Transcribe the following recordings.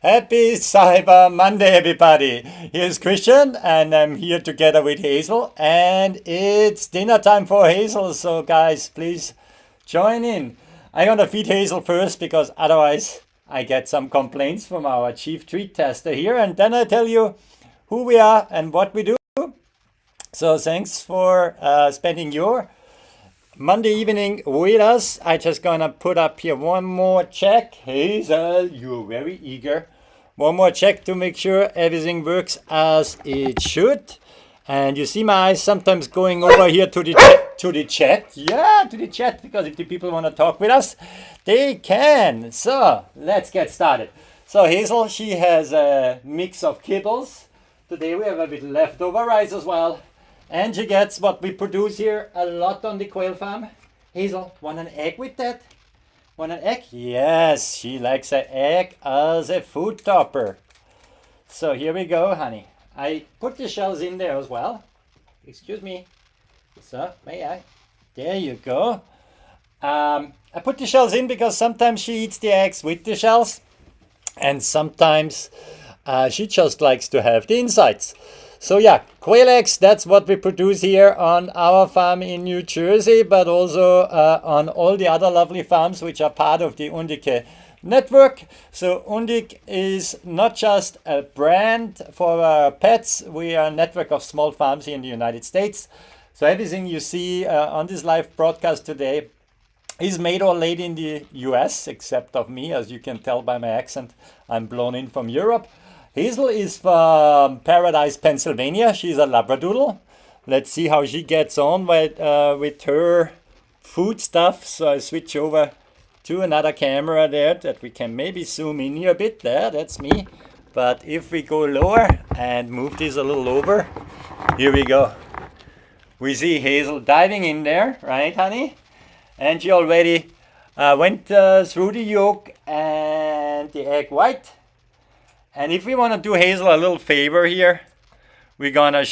Happy Cyber Monday, everybody. Here's Christian, and I'm here together with Hazel, and it's dinner time for Hazel, so guys, please join in. I'm gonna feed Hazel first because otherwise I get some complaints from our chief treat tester here, and then I tell you who we are and what we do. So thanks for spending your Monday evening with us. I just gonna put up here one more check. Hazel, you're very eager. One more check to make sure everything works as it should. And you see my eyes sometimes going over here to the chat. Yeah, to the chat, because if the people want to talk with us, they can. So let's get started. So Hazel, she has a mix of kibbles. Today we have a bit leftover rice as well. And she gets what we produce here a lot on the quail farm. Hazel, want an egg with that? Want an egg? Yes, she likes an egg as a food topper. So here we go, honey. I put the shells in there as well. Excuse me. So, may I? There you go. I put the shells in because sometimes she eats the eggs with the shells. And sometimes she just likes to have the insides. So yeah, quail eggs, that's what we produce here on our farm in New Jersey, but also on all the other lovely farms which are part of the Undique network. So Undique is not just a brand for pets, we are a network of small farms here in the United States. So everything you see on this live broadcast today is made or laid in the US, except of me, as you can tell by my accent, I'm blown in from Europe. Hazel is from Paradise, Pennsylvania. She's a Labradoodle. Let's see how she gets on with her food stuff. So I switch over to another camera there that we can maybe zoom in here a bit. There, that's me. But if we go lower and move this a little over, here we go. We see Hazel diving in there, right, honey? And she already went through the yolk and the egg white. And if we want to do Hazel a little favor here, we're gonna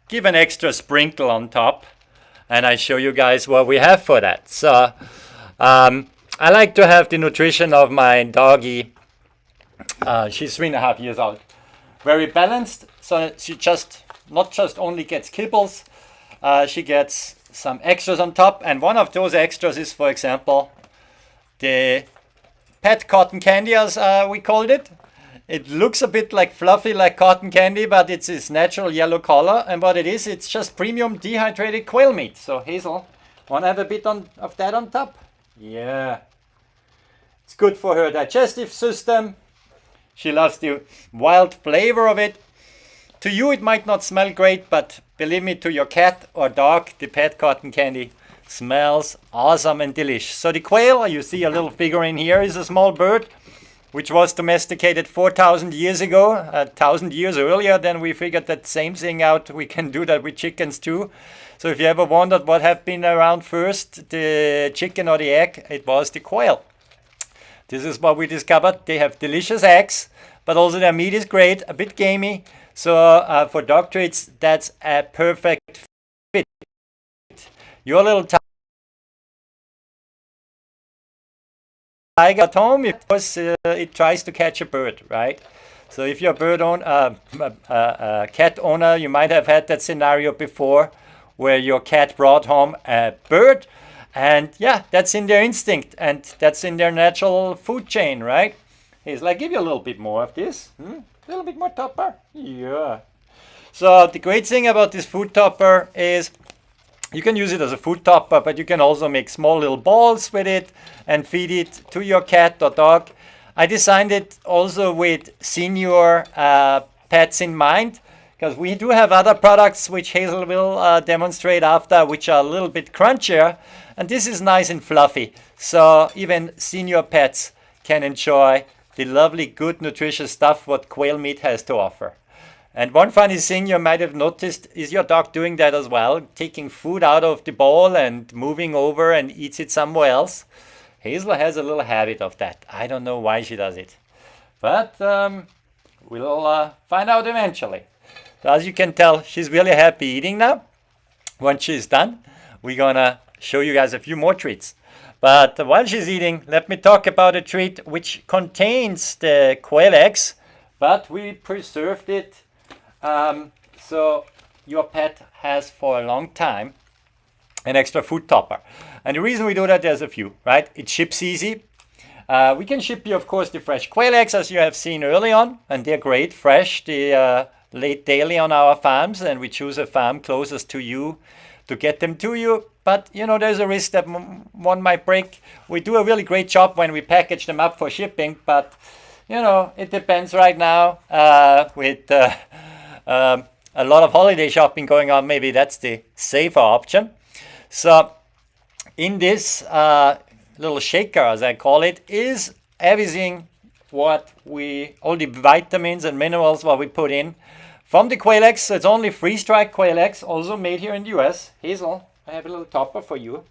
give an extra sprinkle on top, and I show you guys what we have for that. So I like to have the nutrition of my doggy. She's 3.5 years old. Very balanced, so she not just only gets kibbles, she gets some extras on top, and one of those extras is, for example, the pet cotton candy, as we called it. It looks a bit like fluffy like cotton candy, but it's its natural yellow color. And what it is, it's just premium dehydrated quail meat. So Hazel, want to have a bit of that on top? Yeah. It's good for her digestive system. She loves the wild flavor of it. To you, it might not smell great, but believe me, to your cat or dog, the pet cotton candy smells awesome and delish. So the quail, you see a little figurine here, is a small bird which was domesticated 4,000 years ago, 1,000 years earlier. Then we figured that same thing out. We can do that with chickens too. So if you ever wondered what have been around first, the chicken or the egg, it was the quail. This is what we discovered. They have delicious eggs, but also their meat is great, a bit gamey. So for dog treats, that's a perfect fit. Your little tiger at home, it tries to catch a bird, right? So if you're a cat owner, you might have had that scenario before where your cat brought home a bird, and yeah, that's in their instinct and that's in their natural food chain, right? He's like, give you a little bit more of this, a little bit more topper. Yeah. So the great thing about this food topper is you can use it as a food topper, but you can also make small little balls with it and feed it to your cat or dog. I designed it also with senior pets in mind, because we do have other products which Hazel will demonstrate after, which are a little bit crunchier, and this is nice and fluffy. So even senior pets can enjoy the lovely, good, nutritious stuff what quail meat has to offer. And one funny thing you might have noticed is your dog doing that as well, taking food out of the bowl and moving over and eats it somewhere else. Hazel has a little habit of that. I don't know why she does it, but we'll find out eventually. So as you can tell, she's really happy eating now. Once she's done, we're gonna show you guys a few more treats. But while she's eating, let me talk about a treat which contains the quail eggs, but we preserved it so your pet has for a long time an extra food topper. And the reason we do that, there's a few, right? It ships easy. We can ship you, of course, the fresh quail eggs, as you have seen early on, and they're great, fresh. They laid daily on our farms, and we choose a farm closest to you to get them to you. But, you know, there's a risk that one might break. We do a really great job when we package them up for shipping, but, you know, it depends right now with a lot of holiday shopping going on. Maybe that's the safer option. So in this little shaker, as I call it, is everything all the vitamins and minerals what we put in from the quail eggs. So it's only freeze-dried quail eggs, also made here in the US. Hazel, I have a little topper for you.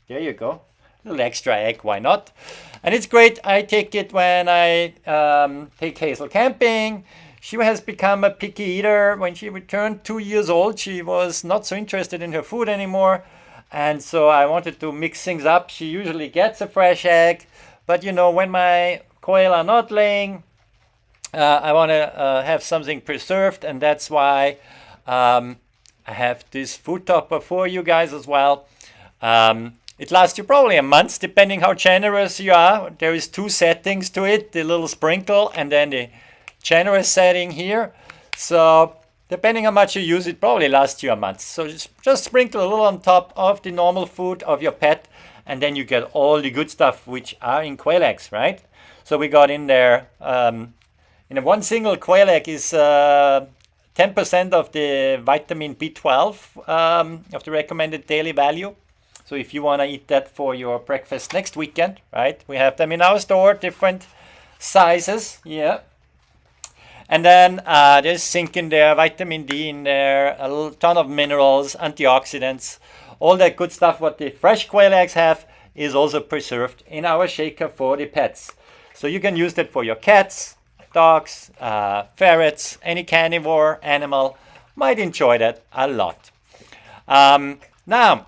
There you go. A little extra egg, why not? And it's great. I take it when I take Hazel camping. She has become a picky eater. When she returned 2 years old, she was not so interested in her food anymore. And so I wanted to mix things up. She usually gets a fresh egg. But, you know, when my quail are not laying, I want to have something preserved. And that's why I have this food topper for you guys as well. It lasts you probably a month, depending how generous you are. There is 2 settings to it, the little sprinkle and then the generous setting here. So depending how much you use, it probably lasts you a month. So just sprinkle a little on top of the normal food of your pet, and then you get all the good stuff which are in quail eggs, right? So we got in there, in one single quail egg is 10% of the vitamin B12 of the recommended daily value. So if you want to eat that for your breakfast next weekend, right? We have them in our store, different sizes, yeah. And then there's zinc in there, vitamin D in there, a ton of minerals, antioxidants, all that good stuff what the fresh quail eggs have is also preserved in our shaker for the pets. So you can use that for your cats, dogs, ferrets, any carnivore animal might enjoy that a lot. Now,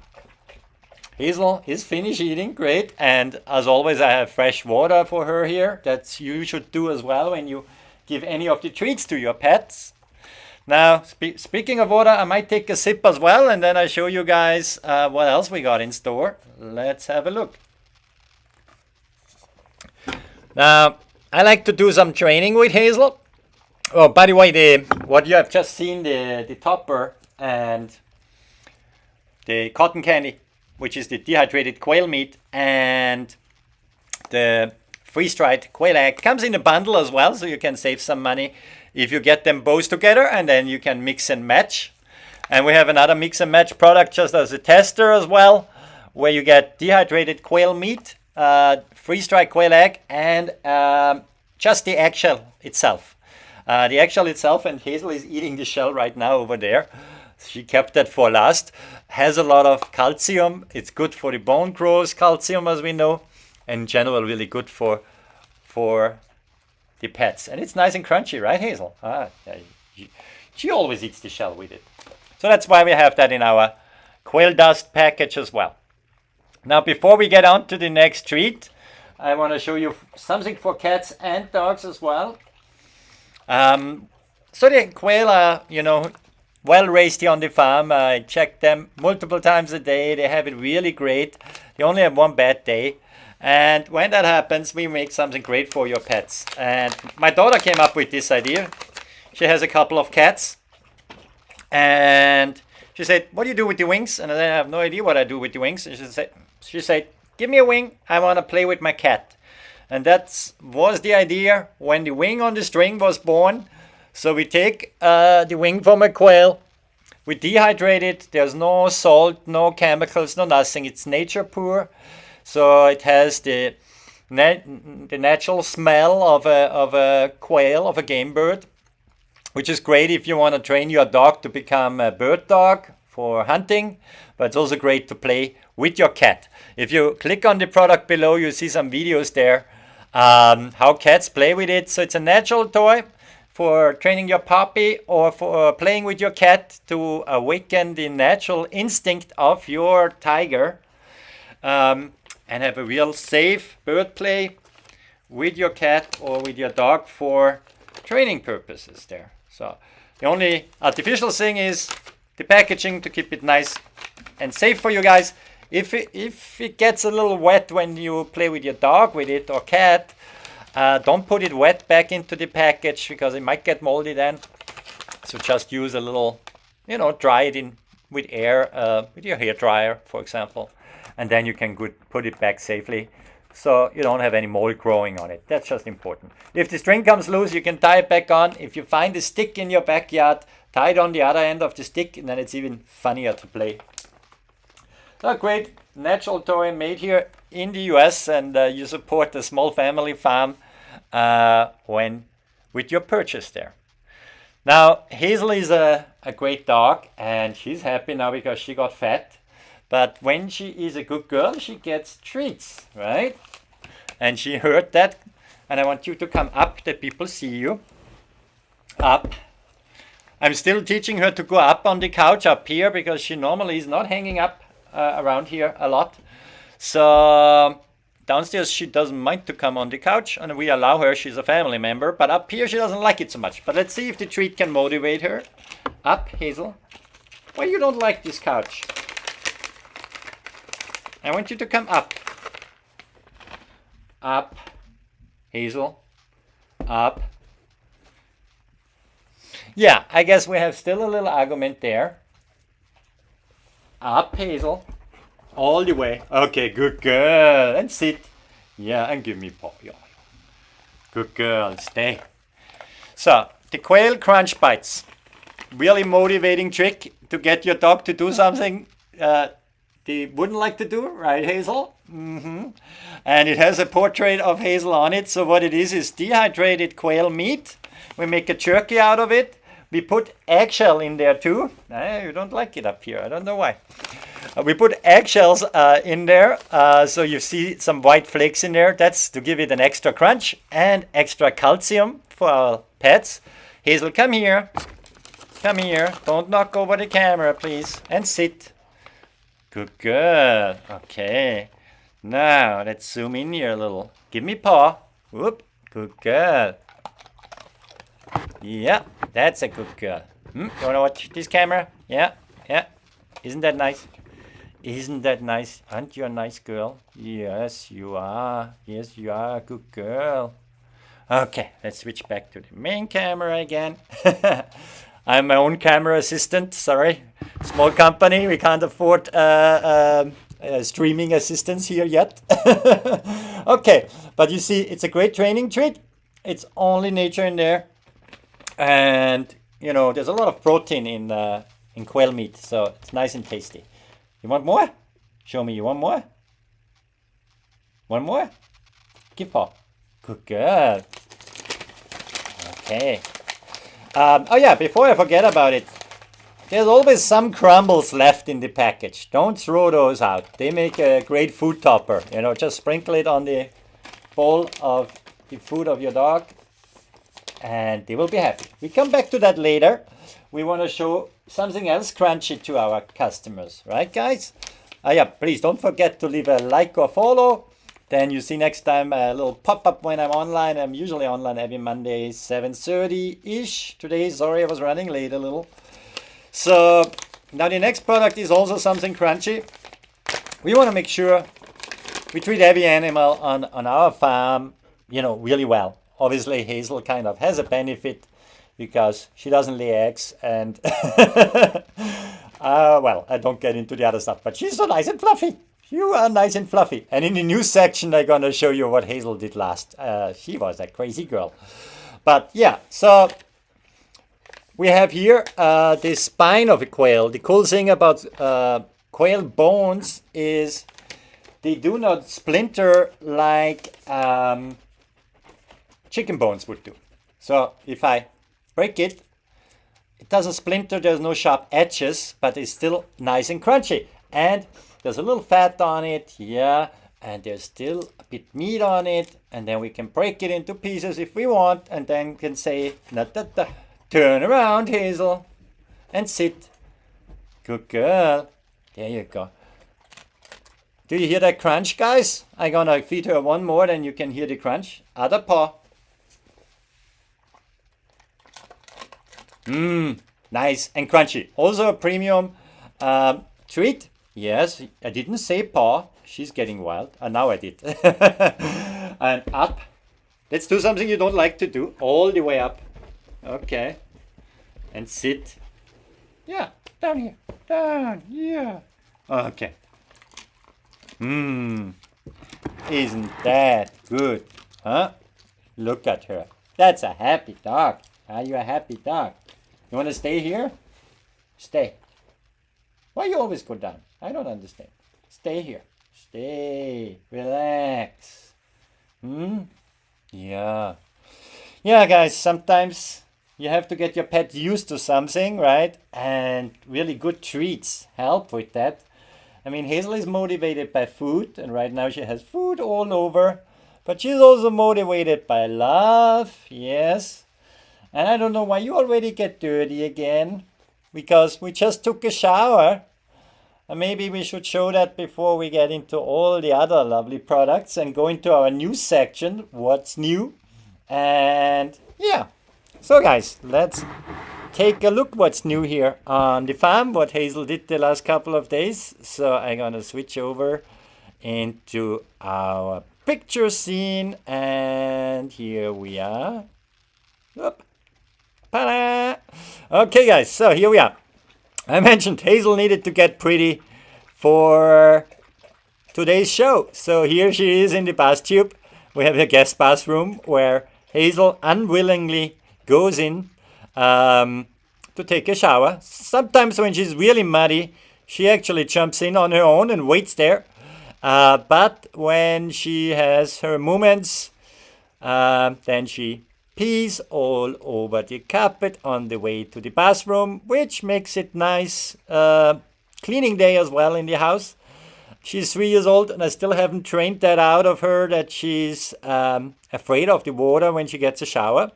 Hazel is finished eating, great. And as always, I have fresh water for her here. That's you should do as well when you give any of the treats to your pets. Now, speaking of water, I might take a sip as well, and then I show you guys what else we got in store. Let's have a look. Now, I like to do some training with Hazel. Oh, by the way, what you have just seen, the topper and the cotton candy, which is the dehydrated quail meat, and the freeze-dried quail egg comes in a bundle as well, so you can save some money if you get them both together, and then you can mix and match. And we have another mix and match product just as a tester as well, where you get dehydrated quail meat, freeze-dried quail egg, and just the eggshell itself. The eggshell itself, and Hazel is eating the shell right now over there. She kept that for last. Has a lot of calcium. It's good for the bone growth, calcium, as we know. In general, really good for the pets. And it's nice and crunchy, right, Hazel? Yeah, she always eats the shell with it. So that's why we have that in our quail dust package as well. Now, before we get on to the next treat, I want to show you something for cats and dogs as well. So the quail are, you know, well raised here on the farm. I check them multiple times a day. They have it really great. They only have one bad day. And when that happens, we make something great for your pets. And my daughter came up with this idea. She has a couple of cats. And she said, what do you do with the wings? And I said, I have no idea what I do with the wings. And she said, give me a wing. I want to play with my cat. And that was the idea when the wing on the string was born. So we take the wing from a quail. We dehydrate it. There's no salt, no chemicals, no nothing. It's nature pure. So it has the natural smell of a quail, of a game bird, which is great if you want to train your dog to become a bird dog for hunting, but it's also great to play with your cat. If you click on the product below, you see some videos there how cats play with it. So it's a natural toy for training your puppy or for playing with your cat to awaken the natural instinct of your tiger. and have a real safe bird play with your cat or with your dog for training purposes there. So the only artificial thing is the packaging to keep it nice and safe for you guys. If it gets a little wet when you play with your dog with it or cat, don't put it wet back into the package because it might get moldy then. So just use a little, dry it in with air, with your hair dryer, for example, and then you can put it back safely so you don't have any mold growing on it. That's just important. If the string comes loose, you can tie it back on. If you find a stick in your backyard, tie it on the other end of the stick, and then it's even funnier to play. So great natural toy made here in the US, and you support a small family farm with your purchase there. Now, Hazel is a great dog, and she's happy now because she got fat. But when she is a good girl, she gets treats, right? And she heard that, and I want you to come up that people see you. Up. I'm still teaching her to go up on the couch up here because she normally is not hanging up around here a lot. So downstairs she doesn't mind to come on the couch, and we allow her. She's a family member, but up here she doesn't like it so much. But let's see if the treat can motivate her. Up, Hazel. Why you don't like this couch? I want you to come up. Up, Hazel. Up. Yeah, I guess we have still a little argument there. Up, Hazel. All the way. Okay, good girl. And sit. Yeah, and give me paw. Yeah. Good girl. Stay. So, the quail crunch bites. Really motivating trick to get your dog to do something they wouldn't like to do, right, Hazel? Mm-hmm. And it has a portrait of Hazel on it. So what it is dehydrated quail meat. We make a jerky out of it. We put eggshell in there too. You don't like it up here. I don't know why. We put eggshells in there. So you see some white flakes in there. That's to give it an extra crunch and extra calcium for our pets. Hazel, come here. Come here. Don't knock over the camera, please. And sit. Good girl. Okay. Now, let's zoom in here a little. Give me paw. Whoop. Good girl. Yeah, that's a good girl. You want to watch this camera? Yeah. Isn't that nice? Isn't that nice? Aren't you a nice girl? Yes, you are. Yes, you are a good girl. Okay, let's switch back to the main camera again. I'm my own camera assistant. Sorry. Small company. We can't afford streaming assistance here yet. Okay, but you see, it's a great training treat. It's only nature in there. And, there's a lot of protein in quail meat. So it's nice and tasty. You want more? Show me. You want more? One more? Give paw. Good girl. Okay. Oh yeah, before I forget about it, there's always some crumbles left in the package. Don't throw those out. They make a great food topper. Just sprinkle it on the bowl of the food of your dog, and they will be happy. We come back to that later. We want to show something else crunchy to our customers, right, guys? Yeah, please don't forget to leave a like or follow. Then you see next time a little pop-up when I'm online. I'm usually online every Monday, 7:30-ish. Today, sorry, I was running late a little. So now the next product is also something crunchy. We want to make sure we treat every animal on our farm, really well. Obviously, Hazel kind of has a benefit because she doesn't lay eggs, and well, I don't get into the other stuff, but she's so nice and fluffy. You are nice and fluffy. And in the news section, I'm going to show you what Hazel did last. She was a crazy girl. But yeah, so we have here the spine of a quail. The cool thing about quail bones is they do not splinter like chicken bones would do. So if I break it, it doesn't splinter. There's no sharp edges, but it's still nice and crunchy. And there's a little fat on it, yeah, and there's still a bit meat on it, and then we can break it into pieces if we want, and then can say, turn around, Hazel, and sit. Good girl. There you go. Do you hear that crunch, guys? I'm gonna feed her one more, then you can hear the crunch. Other paw. Nice and crunchy. Also a premium treat. Yes, I didn't say paw. She's getting wild. Now I did. And up. Let's do something you don't like to do. All the way up. Okay. And sit. Yeah, down here. Down, yeah. Okay. Isn't that good? Huh? Look at her. That's a happy dog. Are you a happy dog? You want to stay here? Stay. Why you always go down? I don't understand. Stay here. Stay. Relax. Yeah. Yeah, guys, sometimes you have to get your pet used to something, right? And really good treats help with that. I mean, Hazel is motivated by food, and right now she has food all over. But she's also motivated by love, yes. And I don't know why you already get dirty again. Because we just took a shower. And maybe we should show that before we get into all the other lovely products and go into our news section, what's new. And yeah. So guys, let's take a look what's new here on the farm, what Hazel did the last couple of days. So I'm gonna switch over into our picture scene, and here we are. Whoop. Ta-da! Okay guys, so here we are. I mentioned Hazel needed to get pretty for today's show. So here she is in the bath tube. We have a guest bathroom where Hazel unwillingly goes in to take a shower. Sometimes when she's really muddy, she actually jumps in on her own and waits there. But when she has her moments, then she pees all over the carpet on the way to the bathroom, which makes it nice cleaning day as well in the house. She's 3 years old, and I still haven't trained that out of her, that she's afraid of the water when she gets a shower.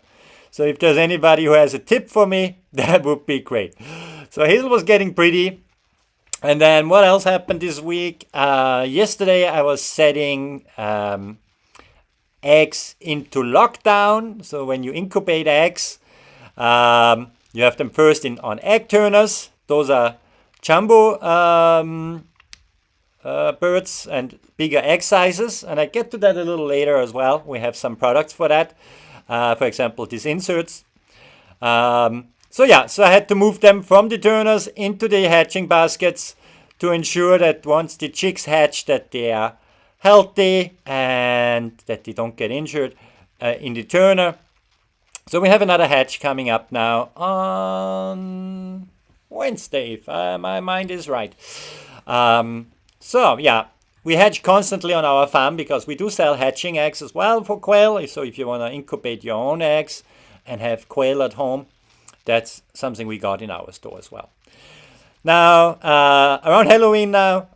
So if there's anybody who has a tip for me, that would be great. So Hazel was getting pretty. And then what else happened this week? Yesterday I was setting eggs into lockdown. So when you incubate eggs, you have them first on egg turners. Those are jumbo birds and bigger egg sizes. And I get to that a little later as well. We have some products for that. For example, these inserts. So I had to move them from the turners into the hatching baskets to ensure that once the chicks hatch, that they are healthy and that they don't get injured in the turner. So we have another hatch coming up now on Wednesday, if my mind is right. We hatch constantly on our farm because we do sell hatching eggs as well for quail. So if you want to incubate your own eggs and have quail at home, that's something we got in our store as well. Now, around Halloween now,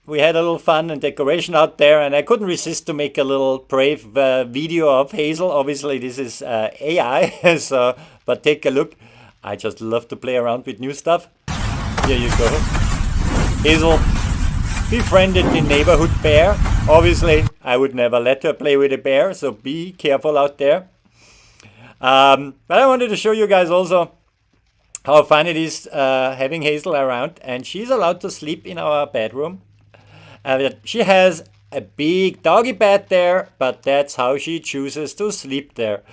we had a little fun and decoration out there, and I couldn't resist to make a little brave video of Hazel. Obviously, this is AI, but take a look. I just love to play around with new stuff. Here you go. Hazel befriended the neighborhood bear. Obviously, I would never let her play with a bear, so be careful out there. But I wanted to show you guys also how fun it is having Hazel around, and she's allowed to sleep in our bedroom. She has a big doggy bed there, but that's how she chooses to sleep there.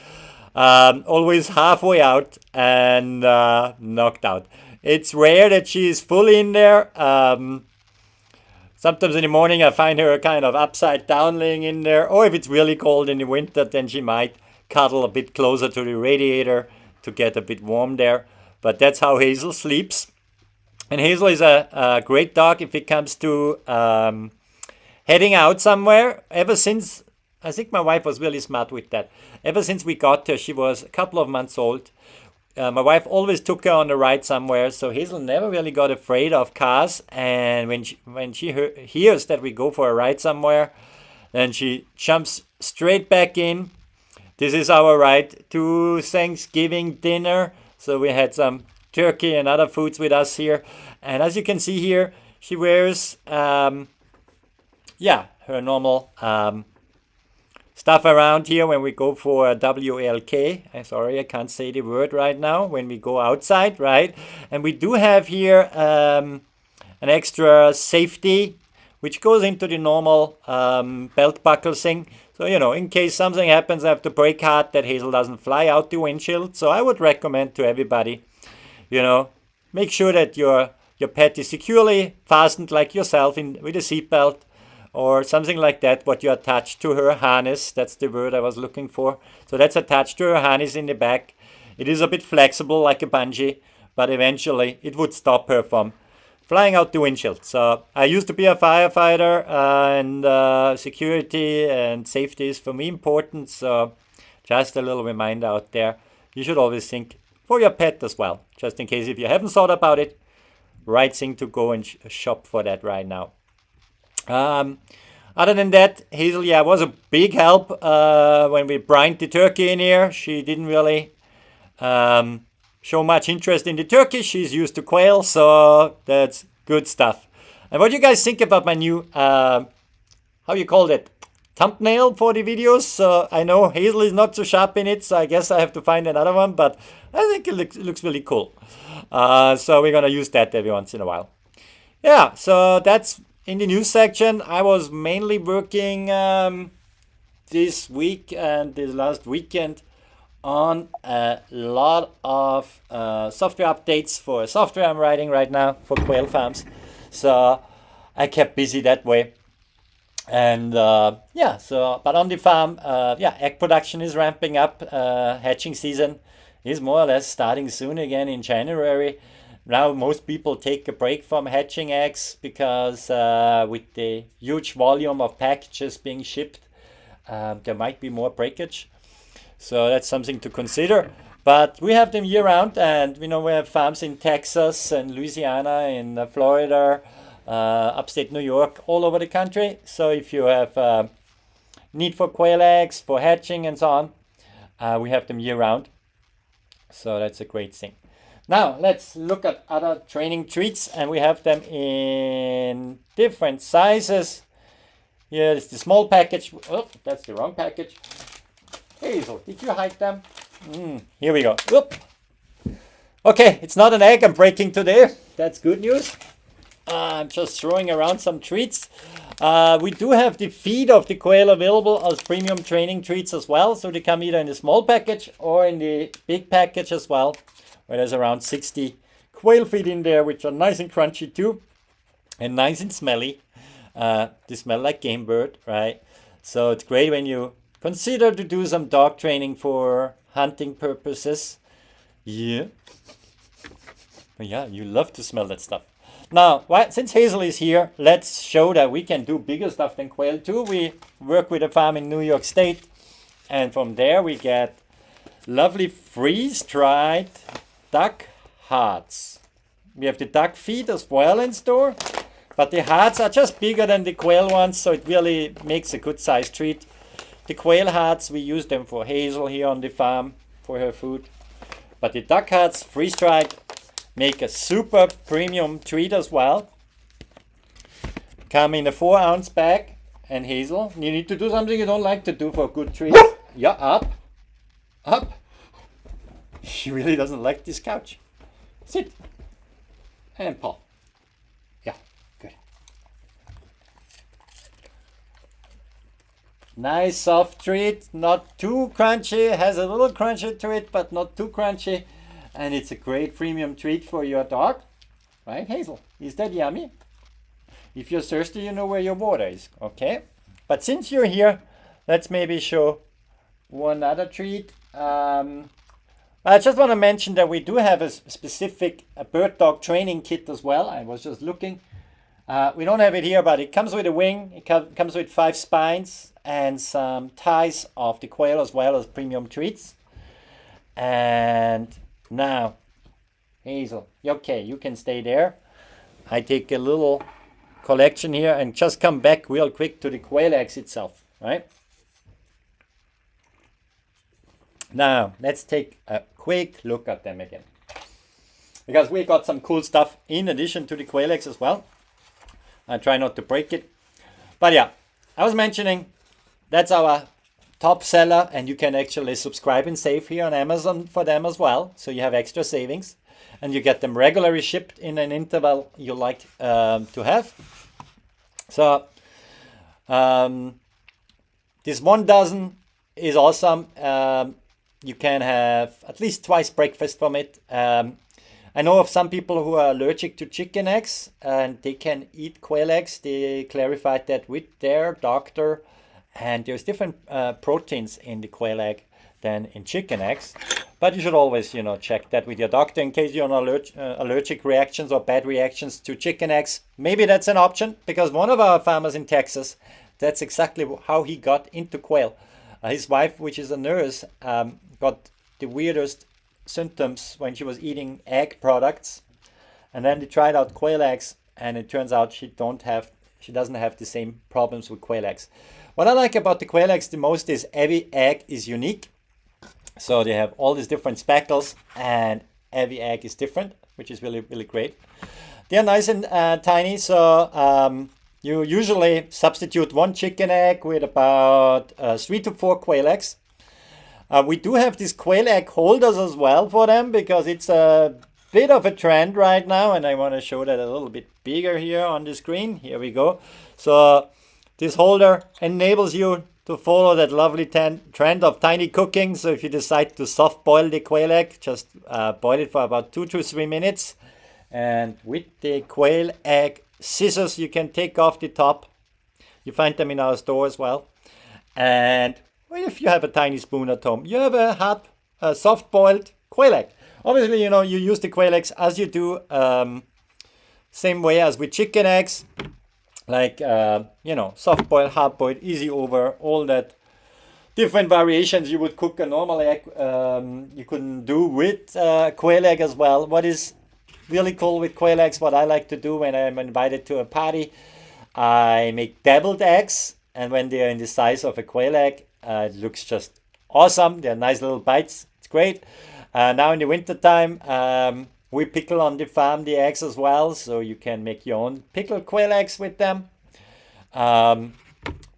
Always halfway out and knocked out. It's rare that she is fully in there. Sometimes in the morning I find her kind of upside down laying in there. Or if it's really cold in the winter, then she might cuddle a bit closer to the radiator to get a bit warm there. But that's how Hazel sleeps. And Hazel is a great dog if it comes to heading out somewhere. Ever since, I think my wife was really smart with that. Ever since we got her, she was a couple of months old. My wife always took her on a ride somewhere, so Hazel never really got afraid of cars. And when she hears that we go for a ride somewhere, then she jumps straight back in. This is our ride to Thanksgiving dinner. So we had some turkey and other foods with us here. And as you can see here, she wears yeah, her normal stuff around here when we go for WLK. I'm sorry, I can't say the word right now. When we go outside, right? And we do have here an extra safety, which goes into the normal belt buckle thing. So, you know, in case something happens, I have to brake hard that Hazel doesn't fly out the windshield. So I would recommend to everybody, you know, make sure that your pet is securely fastened like yourself with a seatbelt or something like that, what you attach to her harness. That's the word I was looking for. So that's attached to her harness in the back. It is a bit flexible like a bungee, but eventually it would stop her from flying out the windshield. So I used to be a firefighter, and security and safety is for me important. So just a little reminder out there. You should always think for your pet as well, just in case if you haven't thought about it. Right thing to go and shop for that right now. Other than that, Hazel, yeah, was a big help when we brined the turkey in here. She didn't really show much interest in the turkey. She's used to quail, so that's good stuff. And what do you guys think about my new, how you call it, thumbnail for the videos? So I know Hazel is not so sharp in it, so I guess I have to find another one, but I think it looks really cool. So we're going to use that every once in a while. Yeah, so that's in the news section. I was mainly working this week and this last weekend on a lot of software updates for software I'm writing right now for quail farms. So I kept busy that way. And yeah, so but on the farm, yeah, egg production is ramping up. Hatching season is more or less starting soon again in January. Now most people take a break from hatching eggs because with the huge volume of packages being shipped, there might be more breakage. So that's something to consider. But we have them year round, and we have farms in Texas and Louisiana, in Florida, upstate New York, all over the country. So if you have need for quail eggs, for hatching and so on, we have them year round. So that's a great thing. Now let's look at other training treats, and we have them in different sizes. Here is the small package. Oh, that's the wrong package. Hazel, did you hide them? Here we go. Oop. Okay, it's not an egg I'm breaking today. That's good news. I'm just throwing around some treats. We do have the feed of the quail available as premium training treats as well. So they come either in the small package or in the big package as well, where there's around 60 quail feed in there, which are nice and crunchy too, and nice and smelly. They smell like game bird, right? So it's great when you consider to do some dog training for hunting purposes. Yeah. Yeah, you love to smell that stuff. Now, since Hazel is here, let's show that we can do bigger stuff than quail too. We work with a farm in New York State, and from there we get lovely freeze-dried duck hearts. We have the duck feet as well in store, but the hearts are just bigger than the quail ones, so it really makes a good size treat. The quail hearts, we use them for Hazel here on the farm for her food. But the duck hearts, freeze-dried, make a super premium treat as well. Come in a 4-ounce bag. And Hazel, you need to do something you don't like to do for a good treat. Yeah, up. Up. She really doesn't like this couch. Sit. And paw. Yeah, good. Nice soft treat, not too crunchy, has a little crunchy to it, but not too crunchy. And it's a great premium treat for your dog. Right, Hazel? Is that yummy? If you're thirsty, you know where your water is, okay? But since you're here, let's maybe show one other treat. I just want to mention that we do have a specific bird dog training kit as well. I was just looking. We don't have it here, but it comes with a wing. It comes with 5 spines and some ties of the quail as well as premium treats. And now, Hazel, okay, you can stay there. I take a little collection here and just come back real quick to the quail eggs itself, right? Now, let's take a quick look at them again, because we got some cool stuff in addition to the quail eggs as well. I try not to break it, But yeah, I was mentioning that's our top seller, and you can actually subscribe and save here on Amazon for them as well. So you have extra savings, and you get them regularly shipped in an interval you like to have. So this 1 dozen is awesome. You can have at least twice breakfast from it. I know of some people who are allergic to chicken eggs and they can eat quail eggs. They clarified that with their doctor, and there's different proteins in the quail egg than in chicken eggs. But you should always, check that with your doctor in case you're on allergic reactions or bad reactions to chicken eggs. Maybe that's an option, because one of our farmers in Texas, that's exactly how he got into quail. His wife, which is a nurse, got the weirdest symptoms when she was eating egg products, and then they tried out quail eggs, and it turns out she doesn't have the same problems with quail eggs. What I like about the quail eggs the most is every egg is unique. So they have all these different speckles, and every egg is different, which is really, really great. They're nice and tiny, so you usually substitute 1 chicken egg with about 3 to 4 quail eggs. We do have these quail egg holders as well for them, because it's a bit of a trend right now, and I want to show that a little bit bigger here on the screen. Here we go. So this holder enables you to follow that lovely trend of tiny cooking. So if you decide to soft boil the quail egg, just boil it for about 2 to 3 minutes. And with the quail egg scissors, you can take off the top. You find them in our store as well. And if you have a tiny spoon at home, you have a soft-boiled quail egg. Obviously, you use the quail eggs as you do, same way as with chicken eggs, like, soft-boiled, hard-boiled, easy over, all that different variations you would cook a normal egg, you can do with quail egg as well. What is really cool with quail eggs, what I like to do when I'm invited to a party, I make deviled eggs, and when they are in the size of a quail egg, it looks just awesome. They're nice little bites. It's great. Now in the winter time, we pickle on the farm the eggs as well, so you can make your own pickled quail eggs with them,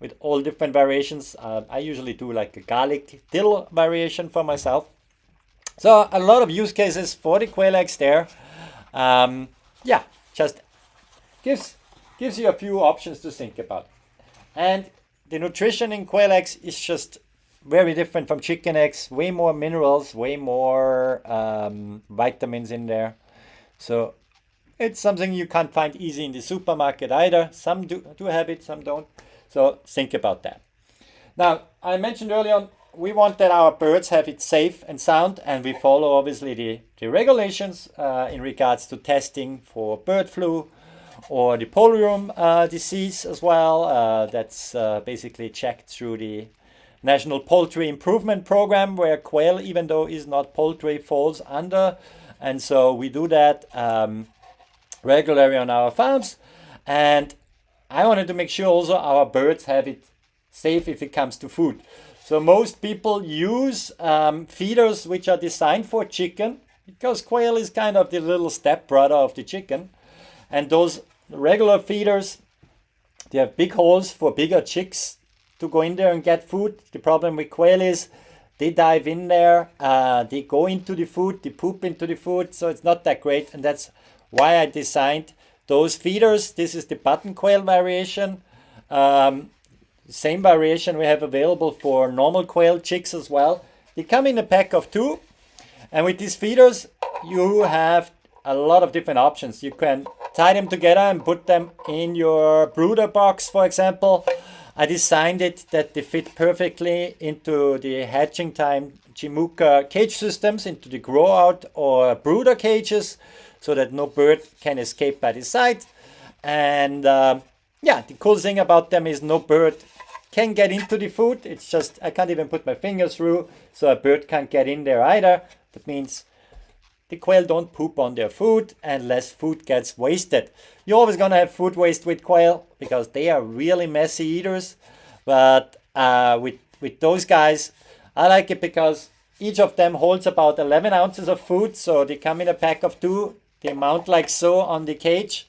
with all different variations. I usually do like a garlic dill variation for myself. So a lot of use cases for the quail eggs there. Just gives you a few options to think about. And the nutrition in quail eggs is just very different from chicken eggs. Way more minerals, way more vitamins in there. So it's something you can't find easy in the supermarket either. Some do have it, some don't. So think about that. Now, I mentioned earlier on, we want that our birds have it safe and sound, and we follow obviously the regulations in regards to testing for bird flu or the polarium disease as well. That's basically checked through the National Poultry Improvement Program, where quail, even though is not poultry, falls under. And so we do that regularly on our farms. And I wanted to make sure also our birds have it safe if it comes to food. So most people use feeders which are designed for chicken, because quail is kind of the little stepbrother of the chicken. And those regular feeders, they have big holes for bigger chicks to go in there and get food. The problem with quail is they dive in there, they go into the food, they poop into the food, so it's not that great. And that's why I designed those feeders. This is the button quail variation. Same variation we have available for normal quail chicks as well. They come in a pack of 2. And with these feeders, you have a lot of different options. You can tie them together and put them in your brooder box, for example. I designed it that they fit perfectly into the hatching time Chimuka cage systems, into the grow out or brooder cages, so that no bird can escape by the side. And the cool thing about them is no bird can get into the food. It's just, I can't even put my fingers through, so a bird can't get in there either. That means the quail don't poop on their food, and less food gets wasted. You're always going to have food waste with quail because they are really messy eaters. But with those guys, I like it because each of them holds about 11 ounces of food. So they come in a pack of 2. They mount like so on the cage.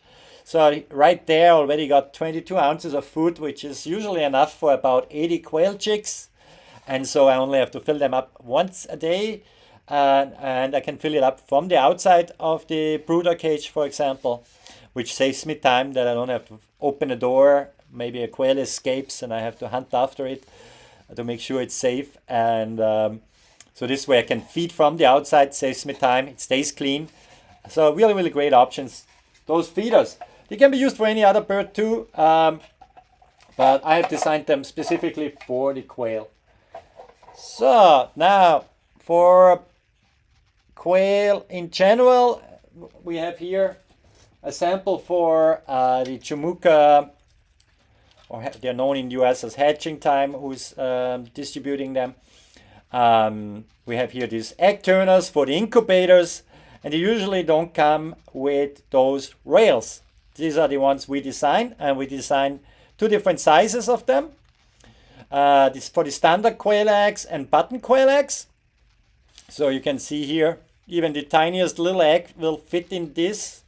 So right there already got 22 ounces of food, which is usually enough for about 80 quail chicks. And so I only have to fill them up once a day. And I can fill it up from the outside of the brooder cage, for example, which saves me time that I don't have to open a door. Maybe a quail escapes and I have to hunt after it to make sure it's safe. And so this way I can feed from the outside, saves me time, it stays clean. So really, really great options. Those feeders, they can be used for any other bird too, but I have designed them specifically for the quail. So now for quail in general, we have here a sample for the Chimuka, or they're known in the US as Hatching Time, who's distributing them. We have here these egg turners for the incubators, and they usually don't come with those rails. These are the ones we design, and we design two different sizes of them. This for the standard quail eggs and button quail eggs. So you can see here, even the tiniest little egg will fit in this,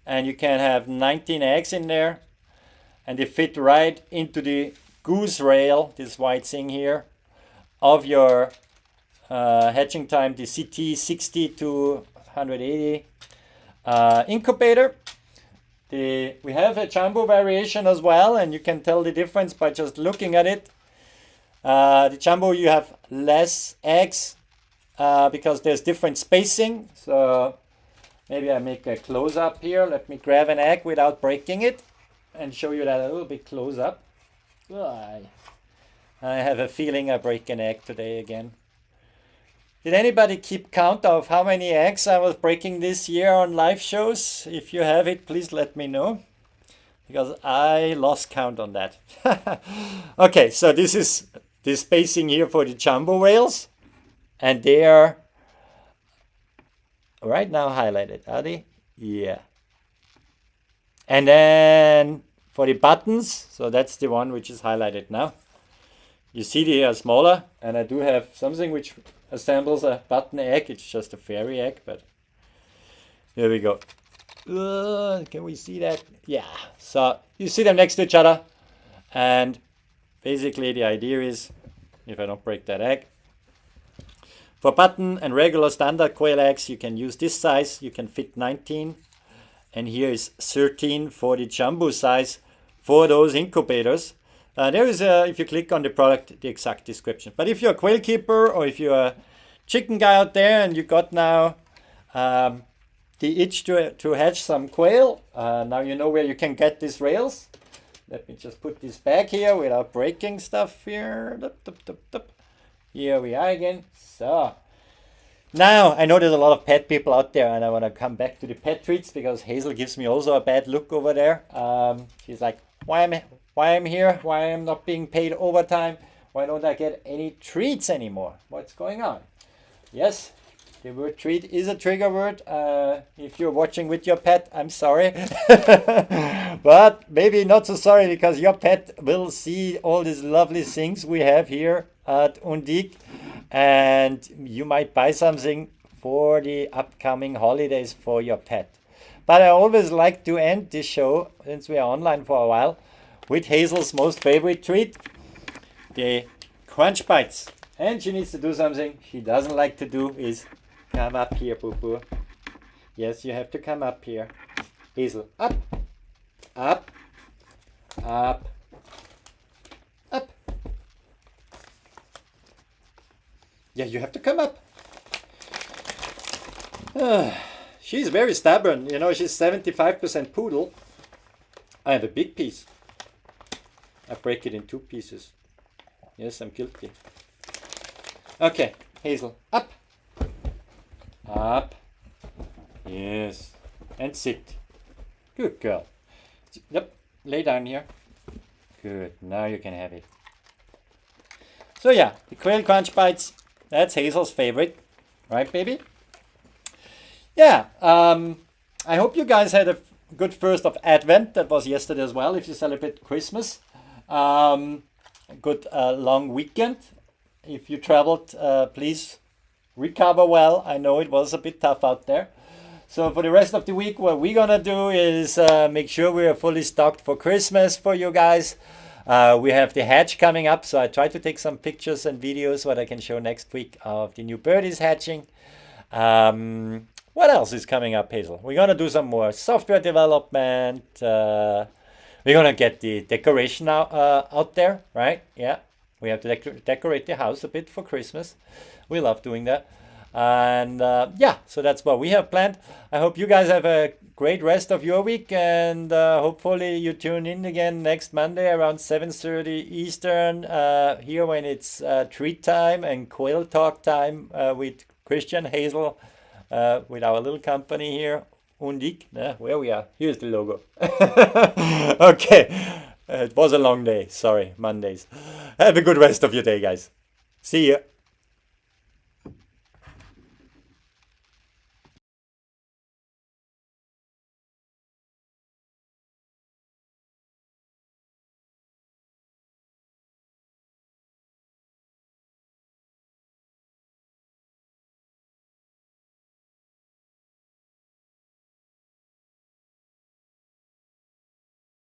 and you can have 19 eggs in there, and they fit right into the goose rail, this white thing here, of your Hatching Time, the CT 60 to 180 incubator. We have a jumbo variation as well, and you can tell the difference by just looking at it. The jumbo, you have less eggs because there's different spacing. So maybe I make a close-up here. Let me grab an egg without breaking it and show you that a little bit close up. I have a feeling I break an egg today again. Did anybody keep count of how many eggs I was breaking this year on live shows? If you have it, please let me know, because I lost count on that. Okay, so this is the spacing here for the jumbo whales, and they are right now highlighted, are they? Yeah. And then for the buttons, so that's the one which is highlighted now. You see they are smaller, and I do have something which assembles a button egg. It's just a fairy egg, but here we go. Can we see that? Yeah. So you see them next to each other, and basically the idea is, if I don't break that egg, for button and regular standard quail eggs, you can use this size. You can fit 19, and here is 13 for the jumbo size for those incubators. There is, if you click on the product, the exact description. But if you're a quail keeper, or if you're a chicken guy out there and you got now the itch to hatch some quail, now you know where you can get these rails. Let me just put this back here without breaking stuff here. Here we are again. So now I know there's a lot of pet people out there, and I want to come back to the pet treats because Hazel gives me also a bad look over there. She's like, why I'm here, why I'm not being paid overtime, why don't I get any treats anymore? What's going on? Yes, the word treat is a trigger word. If you're watching with your pet, I'm sorry. But maybe not so sorry, because your pet will see all these lovely things we have here at Undique, and you might buy something for the upcoming holidays for your pet. But I always like to end this show, since we are online for a while, with Hazel's most favorite treat, the Crunch Bites. And she needs to do something she doesn't like to do, is come up here, boo-boo. Yes, you have to come up here. Hazel, up, up, up, up. Yeah, you have to come up. She's very stubborn. You know, she's 75% poodle. I have a big piece. I break it in 2 pieces. Yes, I'm guilty. Okay, Hazel, up. Up. Yes. And sit. Good girl. Yep, lay down here. Good, now you can have it. So yeah, the Quail Crunch Bites, that's Hazel's favorite. Right, baby? Yeah, I hope you guys had a good first of Advent. That was yesterday as well, if you celebrate Christmas. Good long weekend. If you traveled, please recover well. I know it was a bit tough out there. So for the rest of the week, what we're gonna do is make sure we are fully stocked for Christmas for you guys. We have the hatch coming up, so I try to take some pictures and videos what I can show next week of the new birdies hatching. What else is coming up, Hazel? We're gonna do some more software development. We're gonna get the decoration out there, right? Yeah, we have to decorate the house a bit for Christmas. We love doing that. And yeah, so that's what we have planned. I hope you guys have a great rest of your week, and hopefully you tune in again next Monday around 7:30 Eastern here when it's treat time and quail talk time with Christian, Hazel, with our little company here, Undique. Where we are. Here's the logo. Okay, it was a long day. Sorry, Mondays. Have a good rest of your day, guys. See ya.